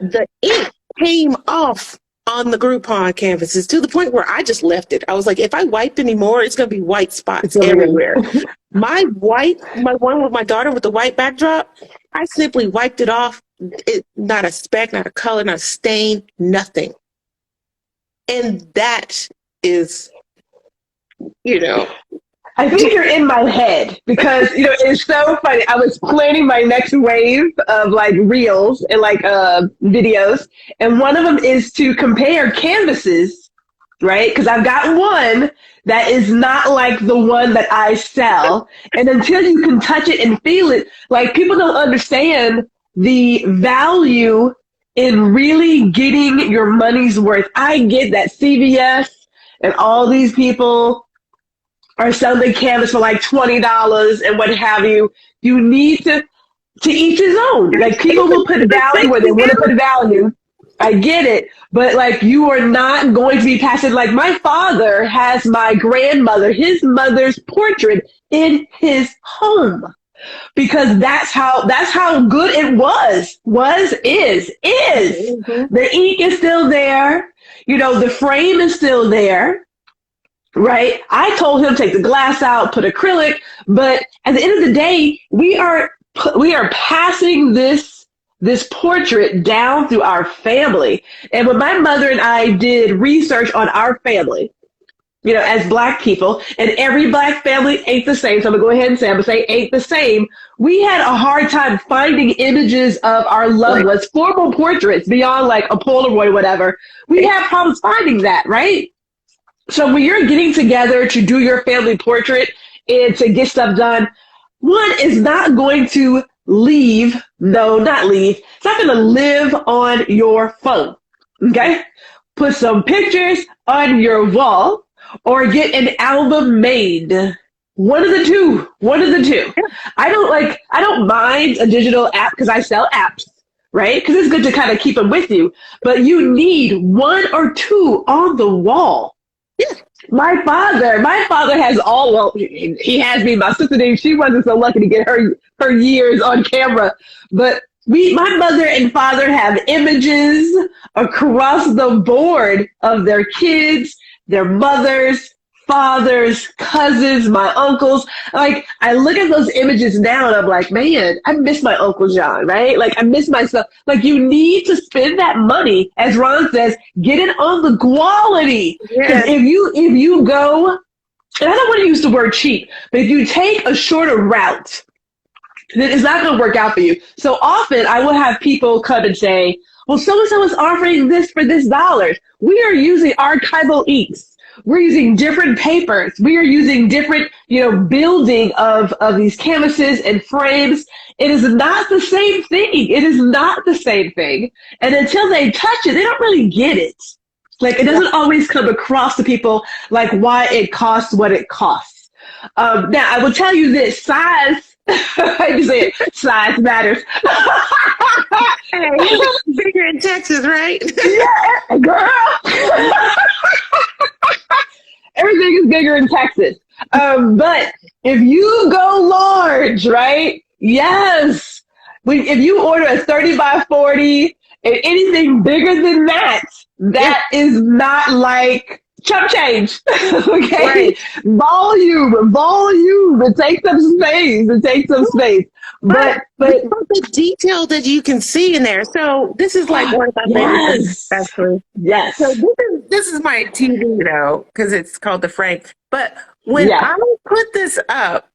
The ink came off on the Groupon canvases to the point where I just left it. I was like, if I wipe anymore, it's going to be white spots everywhere. My one with my daughter with the white backdrop, I simply wiped it off. Not a speck, not a color, not a stain, nothing. And that is, you know. I think you're in my head because it's so funny. I was planning my next wave of like reels and like videos, and one of them is to compare canvases, right? Because I've got one that is not like the one that I sell, and until you can touch it and feel it, like people don't understand the value in really getting your money's worth. I get that CVS and all these people are selling canvas for like $20 and what have you. You need to each his own. Like people will put value where they want to put value. I get it, but like you are not going to be passive. Like my father has my grandmother, his mother's portrait in his home because that's how good it is. Mm-hmm. The ink is still there. The frame is still there. Right? I told him take the glass out, put acrylic, but at the end of the day, we are passing this portrait down through our family. And when my mother and I did research on our family, as Black people, and every Black family ain't the same, so I'm gonna go ahead and say, ain't the same. We had a hard time finding images of our loved ones, formal portraits beyond like a Polaroid or whatever. We had problems finding that, right? So when you're getting together to do your family portrait and to get stuff done, one is not going to it's not going to live on your phone, okay? Put some pictures on your wall or get an album made. One of the two. I don't mind a digital app because I sell apps, right? Because it's good to kind of keep them with you, but you need one or two on the wall. Yeah. My father has he has me. My sister, she wasn't so lucky to get her years on camera, but my mother and father have images across the board of their kids, their mothers, fathers, cousins, my uncles. Like I look at those images now and I'm like, man, I miss my Uncle John, right? Like I miss myself. Like you need to spend that money, as Ron says, get it on the quality. Because if you go, and I don't want to use the word cheap, but if you take a shorter route, then it's not going to work out for you. So often I will have people come and say, well, so-and-so is offering this for this $. We are using archival inks. We're using different papers. We are using different, building of these canvases and frames. It is not the same thing. It is not the same thing. And until they touch it, they don't really get it. Like it doesn't always come across to people like why it costs what it costs. Now I will tell you this, size, I just say it, size matters. Hey, bigger in Texas, right? Yeah, girl. Everything is bigger in Texas. But if you go large, right? Yes. If you order a 30 by 40 and anything bigger than that, that is not like chump change. Okay? Right. Volume. It takes some space. But the detail that you can see in there. So this is like one of my favorite things, actually. Yes. So this is my TV, because it's called the frame. But when I put this up,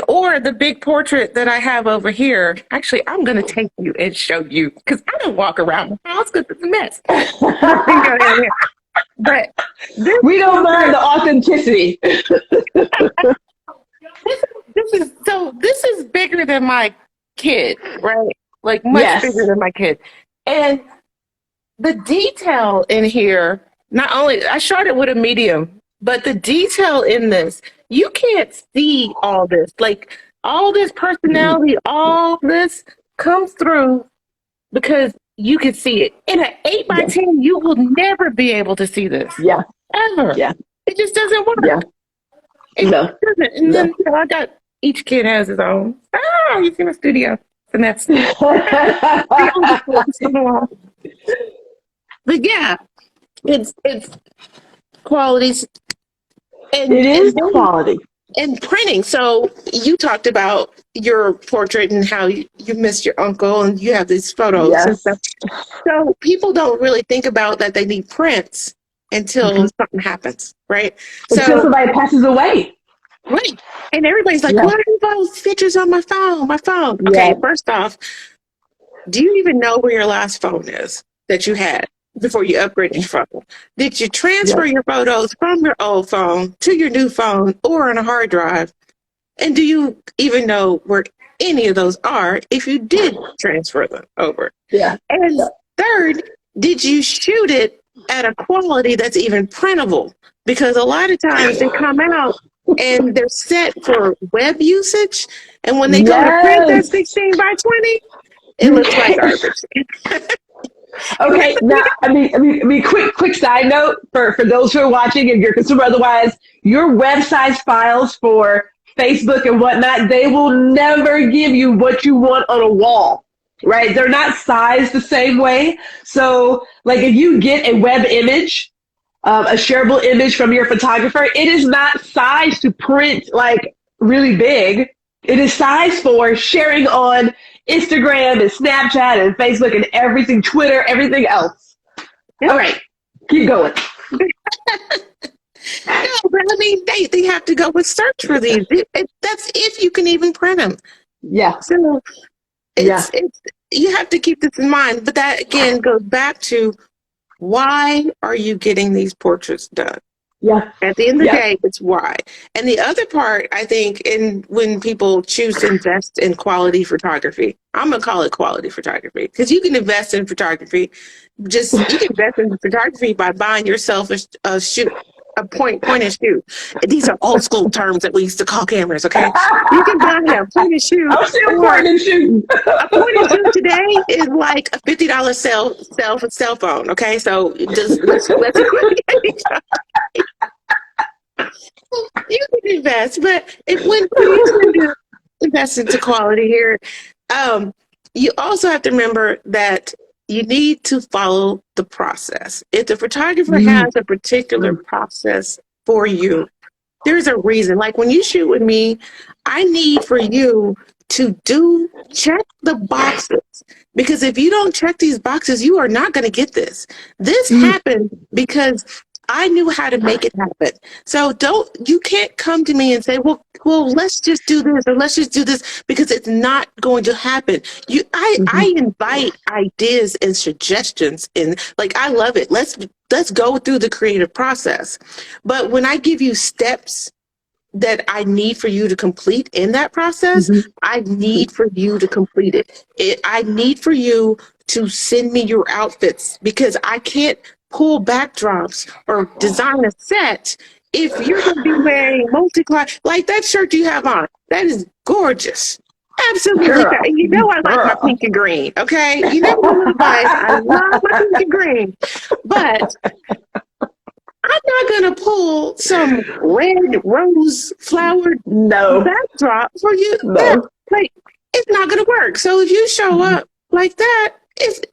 or the big portrait that I have over here, actually, I'm going to take you and show you because I don't walk around the house because it's a mess. But we don't mind the authenticity. This is bigger than my kid, right? Like much bigger than my kid. And the detail in here, not only, I shot it with a medium, but the detail in this, you can't see all this. Like all this personality, all this comes through because you can see it. In an 8 by 10, you will never be able to see this. Yeah. Ever. Yeah. It just doesn't work. Yeah. It doesn't. And then I got, each kid has his own. Oh, you see my studio. And that's but yeah, it's qualities. It is quality. And printing. So you talked about your portrait and how you missed your uncle and you have these photos and stuff. Yes. So people don't really think about that they need prints until Mhm. something happens, right? Until So, somebody passes away. right. And everybody's like, Yeah. why are those pictures on my phone? My phone. Okay, Yeah. first off, do you even know where your last phone is that you had before you upgraded your phone? Did you transfer Yep. your photos from your old phone to your new phone or on a hard drive? And do you even know where any of those are if you did transfer them over? Yeah. And Yeah. third, did you shoot it at a quality that's even printable? Because a lot of times they come out and they're set for web usage. And when they go to print that Yes. 16 by 20, it looks like garbage. Okay, now quick side note for those who are watching, if you're consumer otherwise, your website files for Facebook and whatnot, they will never give you what you want on a wall, right? They're not sized the same way. So, like, if you get a web image, a shareable image from your photographer, it is not sized to print like really big. It is sized for sharing on Instagram and Snapchat and Facebook and everything, Twitter, everything else. All right, keep going. No, but I mean, they have to go and search for these. That's if you can even print them. Yeah, So yeah, it's you have to keep this in mind. But that again goes back to why are you getting these portraits done? yeah, At the end of the yeah. day, it's why. And the other part, I think, in when people choose to invest in quality photography, I'm gonna call it quality photography because you can invest in photography. Just you can invest in photography by buying yourself a shoot, a point and shoot. These are old school terms that we used to call cameras. Okay, you can buy a point and shoot, I'm still or pointing and shooting. a point and shoot today is like a $50 cell phone. Okay, so just let's you can invest, but if when you tend to invest into quality here, um, you also have to remember that you need to follow the process. If the photographer Mm, has a particular mm, process for you, there's a reason. Like when you shoot with me, I need for you to do check the boxes because if you don't check these boxes, you are not going to get this. This mm, happened because I knew how to make it happen. So you can't come to me and say, well, let's just do this or let's just do this because it's not going to happen. mhm, I invite ideas and suggestions and like I love it. Let's go through the creative process. But when I give you steps that I need for you to complete in that process, mhm, I mhm. need for you to complete it. I need for you to send me your outfits because I can't pull backdrops or design a set if you're going to be wearing multi-color, like that shirt you have on. That is gorgeous. Absolutely. Girl, You know I like my girl. pink and green, okay? You know my little bias. I love my pink and green. But I'm not going to pull some red rose flowered No, backdrop for you. That no. like it's not going to work. So if you show Mhm, up like that,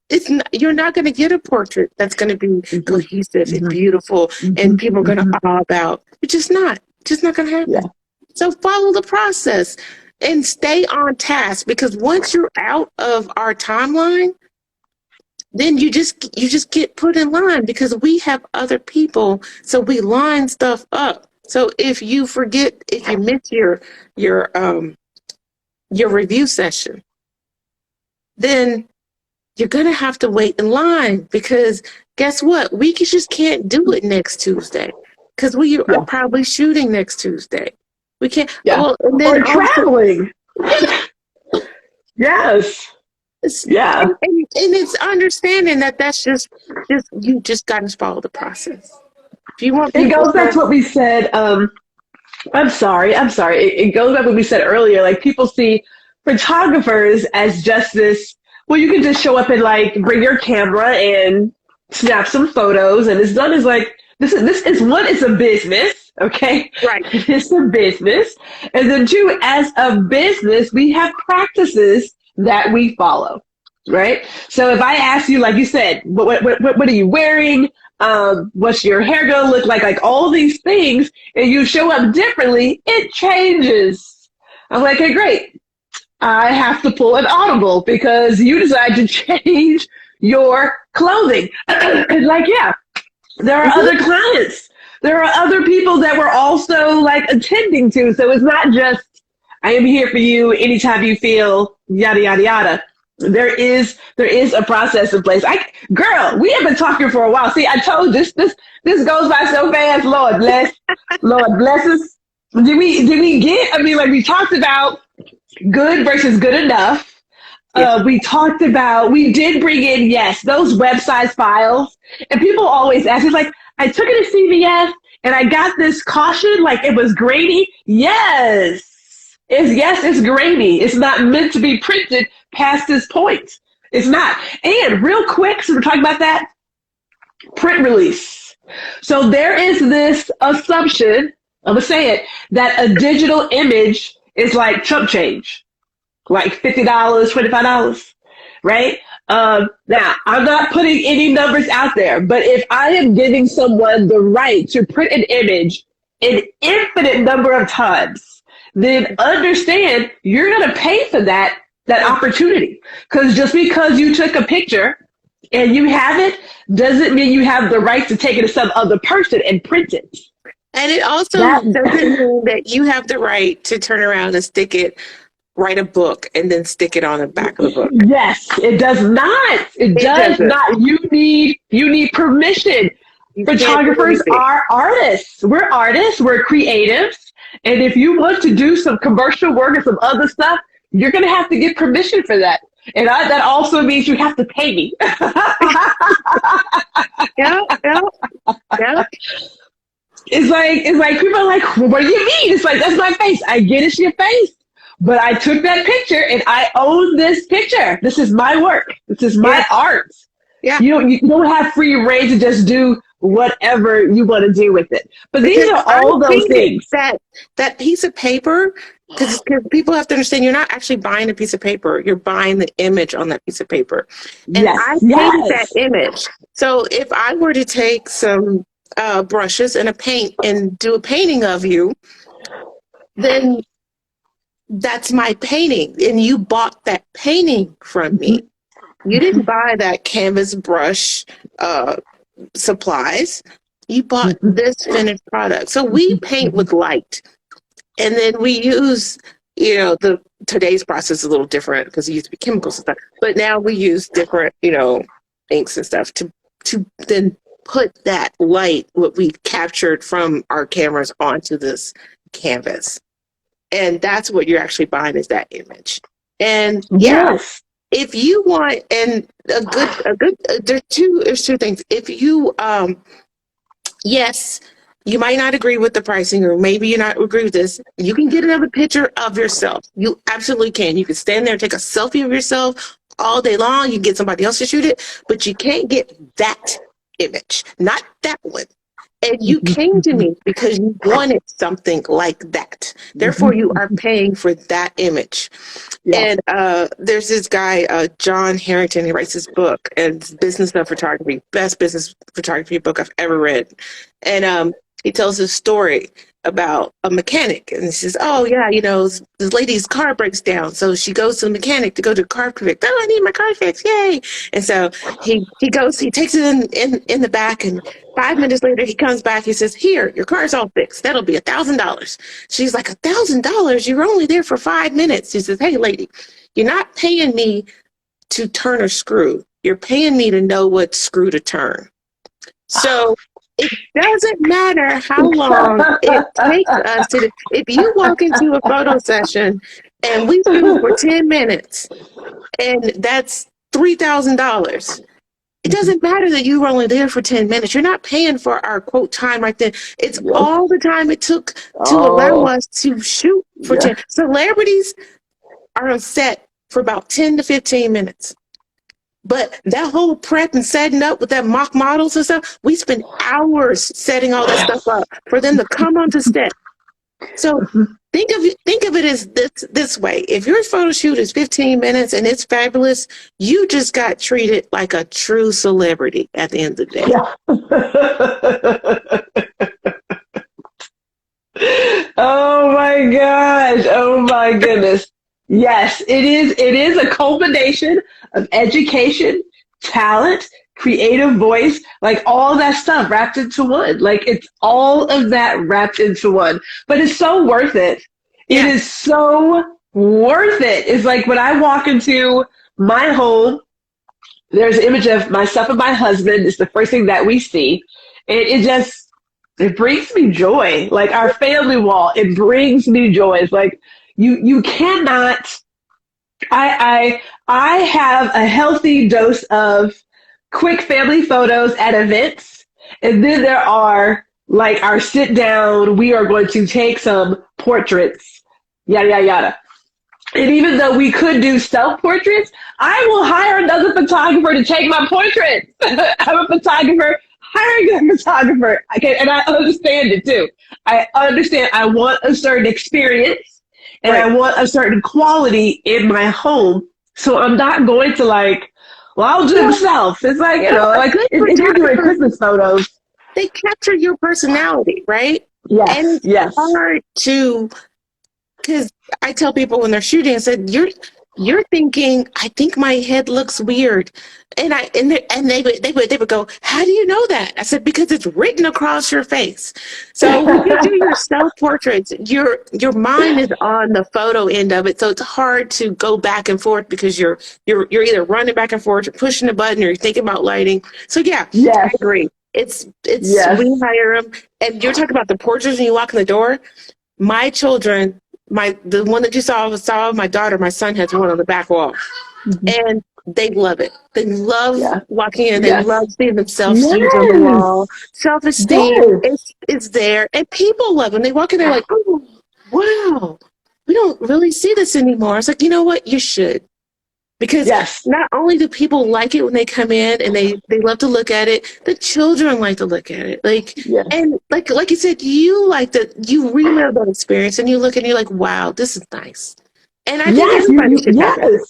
it's not, you're not going to get a portrait that's going to be mhm, cohesive and mhm, beautiful, and mhm, people are going to mhm. awe about. It's just not going to Yeah, happen. So follow the process and stay on task because once you're out of our timeline then you just get put in line because we have other people so we line stuff up so if you miss your um your review session then you're gonna have to wait in line because guess what just can't do it next Tuesday because we are yeah, probably shooting next Tuesday we can't yeah. well and then Or also traveling. yeah Yes. Yeah. and it's understanding that that's just you just got to follow the process if you want It people goes back to to what we said. I'm sorry. It goes back to what we said earlier. Like people see photographers as just this. Well, you can just show up and like bring your camera and snap some photos, and it's done. Is like this is one. It's a business. Okay, right. it's a business, and then two, as a business, we have practices that we follow. right? So if I ask you, like you said, what are you wearing? What's your hair gonna look like all these things, and you show up differently, it changes. I'm like, okay, great. I have to pull an audible because you decide to change your clothing. And like, yeah, there are other clients. There are other people that we're also like attending to. So it's not just, I am here for you anytime you feel yada, yada, yada. There is a process in place. Girl, we have been talking for a while. See, I told you this goes by so fast. Lord bless us. Did we get, I mean, like we talked about good versus good enough. We did bring in, yes, those website files. And people always ask, it's like, I took it to CVS and I got this caution, like it was grainy. It's grainy. It's not meant to be printed past this point. It's not. And real quick, so we're talking about that, print release. So there is this assumption, I'm going to say it, that a digital image is like chump change, like $50, $25, right? Now, I'm not putting any numbers out there, but if I am giving someone the right to print an image an infinite number of times, then understand you're going to pay for that opportunity. Because just because you took a picture and you have it doesn't mean you have the right to take it to some other person and print it. And it also doesn't mean that you have the right to turn around and write a book and then stick it on the back of the book. Yes, it does not. It does not. You need permission. Photographers are artists. We're artists. We're creatives. And if you want to do some commercial work and some other stuff, you're going to have to get permission for that. And that also means you have to pay me. Yeah. It's like people are like, well, what do you mean? It's like, that's my face. I get it's your face. But I took that picture and I own this picture. This is my work. This is my art. Yeah. You don't have free reign to just do whatever you want to do with it. But these are all those things. That piece of paper, because people have to understand, you're not actually buying a piece of paper. You're buying the image on that piece of paper. And I painted that image. So if I were to take some brushes and a paint and do a painting of you, then that's my painting. And you bought that painting from me. You didn't buy that canvas brush supplies. You bought this finished product. So we paint with light. And then we use, today's process is a little different because it used to be chemicals and stuff. But now we use different, inks and stuff to then put that light, what we captured from our cameras, onto this canvas. And that's what you're actually buying, is that image. And if you want, and there's two things. If you, yes, you might not agree with the pricing, or maybe you not agree with this. You can get another picture of yourself. You absolutely can. You can stand there and take a selfie of yourself all day long. You can get somebody else to shoot it, but you can't get that image, not that one. And you came to me because you wanted something like that. Therefore, you are paying for that image. Yeah. And there's this guy, John Harrington. He writes this book, and it's Business of Photography, best business photography book I've ever read. And he tells this story about a mechanic. And he says, oh, yeah, this lady's car breaks down. So she goes to the mechanic to go to car fix. Oh, I need my car fixed. Yay. And so he takes it in the back, and 5 minutes later, he comes back. He says, here, your car's all fixed. That'll be $1,000. She's like, $1,000? You're only there for 5 minutes. He says, hey, lady, you're not paying me to turn a screw. You're paying me to know what screw to turn. So it doesn't matter how long it takes us to. If you walk into a photo session and we shoot for 10 minutes, and that's $3,000. It doesn't matter that you were only there for 10 minutes. You're not paying for our quote time right then. It's all the time it took to allow us to shoot for 10. Celebrities are on set for about 10 to 15 minutes. But that whole prep and setting up with that mock models and stuff, we spend hours setting all that stuff up for them to come onto set So think of it as this way. If your photo shoot is 15 minutes and it's fabulous, you just got treated like a true celebrity at the end of the day. Yeah. Oh my gosh. Oh my goodness. Yes, it is. It is a culmination of education, talent, creative voice, like all that stuff wrapped into one. Like it's all of that wrapped into one. But it's so worth it. It Yeah. is so worth it. It's like when I walk into my home, there's an image of myself and my husband. It's the first thing that we see. And it brings me joy. Like our family wall, it brings me joy. It's like you cannot, I have a healthy dose of quick family photos at events. And then there are like our sit down, we are going to take some portraits, yada, yada, yada. And even though we could do self-portraits, I will hire another photographer to take my portraits. I'm a photographer hiring a photographer. Okay, and I understand it too. I understand I want a certain experience and Right. I want a certain quality in my home. So I'm not going to like, well, I'll do it myself. It's like, like if you're doing Christmas photos. They capture your personality, right? Yes, And it's yes. hard to, because I tell people when they're shooting, I said, you're thinking, I think my head looks weird. And they would go, how do you know that? I said, because it's written across your face. So when you do your self portraits, your mind is on the photo end of it. So it's hard to go back and forth because you're either running back and forth, you're pushing a button, or you're thinking about lighting. So yeah, Yes. I agree. It's Yes. we hire them, and you're talking about the portraits when you walk in the door. My children, the one that you saw my daughter, my son has one on the back wall, and they love it. They love walking in. They Yes. love seeing themselves Yes. huge on the wall. Self-esteem Yes. is there, and people love when they walk in. They're like, "Oh, wow, we don't really see this anymore." It's like, you know what? You should. Because Yes. not only do people like it when they come in and they love to look at it, the children like to look at it. Yes. And like you said, you relive that experience and you look and you're like, wow, this is nice. And I think everybody should have it.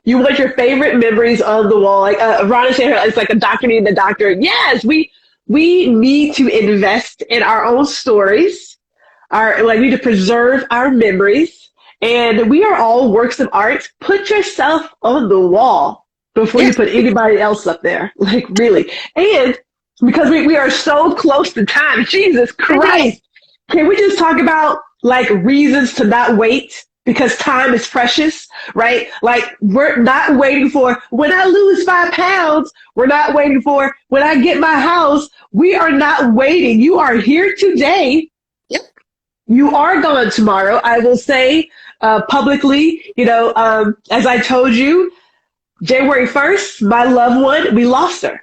You want your favorite memories on the wall. Like Ron is saying, it's like a doctor needing the doctor. Yes, we need to invest in our own stories. We need to preserve our memories. And we are all works of art. Put yourself on the wall before you put anybody else up there. Like, really. And because we are so close to time, Jesus Christ, can we just talk about, like, reasons to not wait? Because time is precious, right? Like, we're not waiting for when I lose 5 pounds. We're not waiting for when I get my house. We are not waiting. You are here today. Yep. You are gone tomorrow. I will say publicly, as I told you, January 1st, my loved one, we lost her.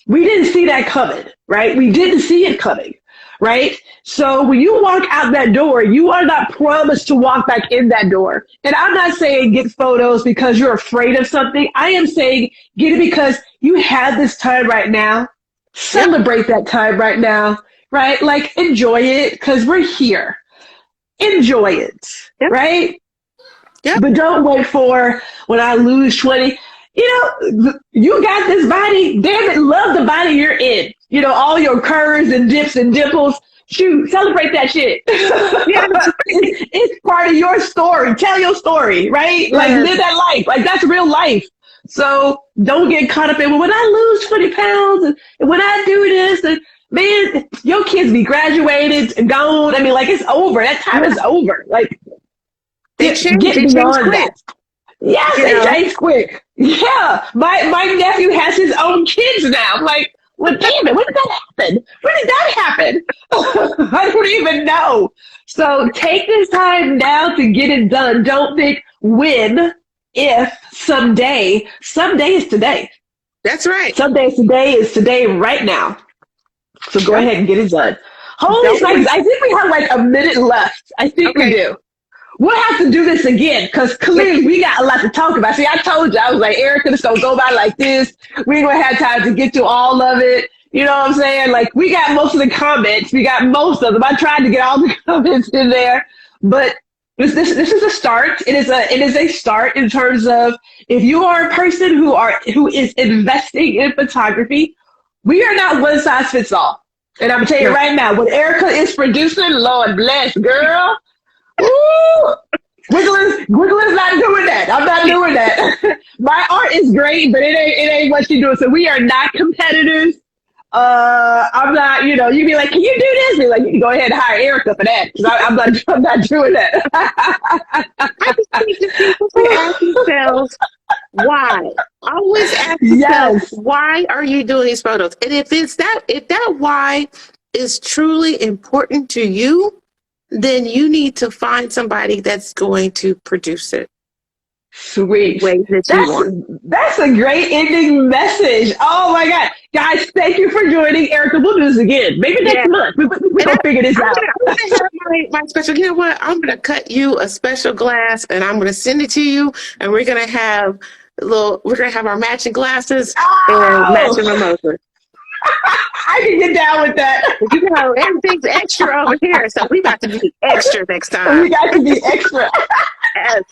We didn't see that coming, right? We didn't see it coming, right? So when you walk out that door, you are not promised to walk back in that door. And I'm not saying get photos because you're afraid of something. I am saying get it because you have this time right now. Celebrate that time right now, right? Like, enjoy it because we're here. Enjoy it, right? Yep. But don't wait for when I lose 20. You got this body. Damn it, love the body you're in. All your curves and dips and dimples. Shoot, celebrate that shit. It's part of your story. Tell your story, right? Like, live that life. Like, that's real life. So don't get caught up in, well, when I lose 20 pounds and when I do this, and man, your kids be graduated and gone. I mean, like, it's over. That time is over. Like, get beyond that. Yes, they change quick. Yeah. My nephew has his own kids now. I'm like, well, damn it, when did that happen? When did that happen? I don't even know. So take this time now to get it done. Don't think when, if, someday. Someday is today. That's right. Someday is today right now. So go ahead and get it done. Holy smokes, I think we have like a minute left. I think we do. We'll have to do this again because clearly we got a lot to talk about. See, I told you, I was like, Erica, it's going to go by like this. We ain't going to have time to get to all of it. You know what I'm saying? Like we got most of the comments. We got most of them. I tried to get all the comments in there, but this is a start. It is a start in terms of if you are a person who is investing in photography, we are not one size fits all. And I'm gonna tell you right now, what Erica is producing, Lord bless, girl. Woo! Gwiggling's not doing that. I'm not doing that. My art is great, but it ain't what she doing. So we are not competitors. I'm not, you'd be like, can you do this? Be like, you can go ahead and hire Erica for that. 'Cause I'm not doing that. I just think that people should ask themselves why. Always ask yourself, Yes. why are you doing these photos? And if that why is truly important to you, then you need to find somebody that's going to produce it Sweet. the way that you want. That's a great ending message. Oh my God. Guys, thank you for joining. Erica, we'll do this again. Maybe next month. We're going to figure this out. I'm gonna have my special, you know what? I'm going to cut you a special glass and I'm going to send it to you. And we're going to have our matching glasses and matching mimosas. I can get down with that. You know, everything's extra over here, so we got to be extra next time. We got to be extra. Yes.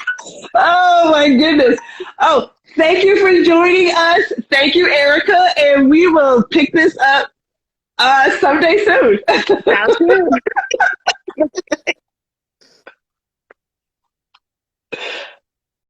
Oh my goodness. Oh, thank you for joining us. Thank you, Erica, and we will pick this up someday soon. Sounds good.